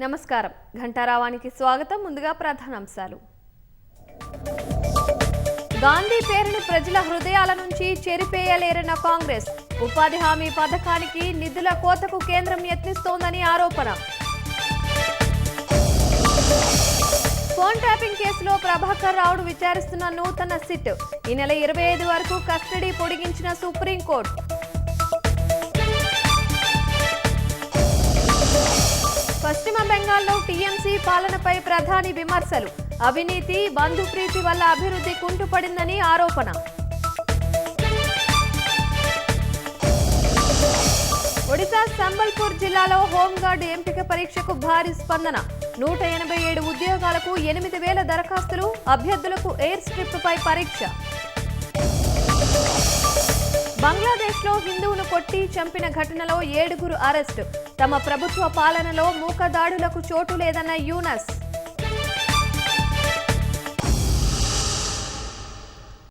నమస్కారం ఘంటారావానికి స్వాగతం ముందుగా ప్రధానాంశాలు గాంధీ పేరుని ప్రజల హృదయాల నుంచి చెరిపేయలేరన్న కాంగ్రెస్ ఉపాధి హామీ పథకానికి నిధుల కోతకు కేంద్రం యత్నిస్తోందని ఆరోపణ ఫోన్ ట్యాపింగ్ కేసులో ప్రభాకర్ రావును విచారిస్తున్న నూతన సిట్ ఈ నెల 25 వరకు కస్టడీ పొడిగించిన సుప్రీంకోర్టు పశ్చిమ బెంగాల్లో టీఎంసీ పాలనపై ప్రధాని విమర్శలు అవినీతి బంధుప్రీతి వల్ల అభివృద్ధి కుంటుపడిందని ఆరోపణ ఒడిశా సంబల్పూర్ జిల్లాలో హోంగార్డు ఎంపిక పరీక్షకు భారీ స్పందన 187 ఉద్యోగాలకు 8,000 దరఖాస్తులు అభ్యర్థులకు ఎయిర్ స్ట్రిప్ పై పరీక్ష బంగ్లాదేశ్లో హిందువును కొట్టి చంపిన ఘటనలో 7 అరెస్టు తమ ప్రభుత్వ పాలనలో మూకదాడులకు చోటు లేదన్న యూనస్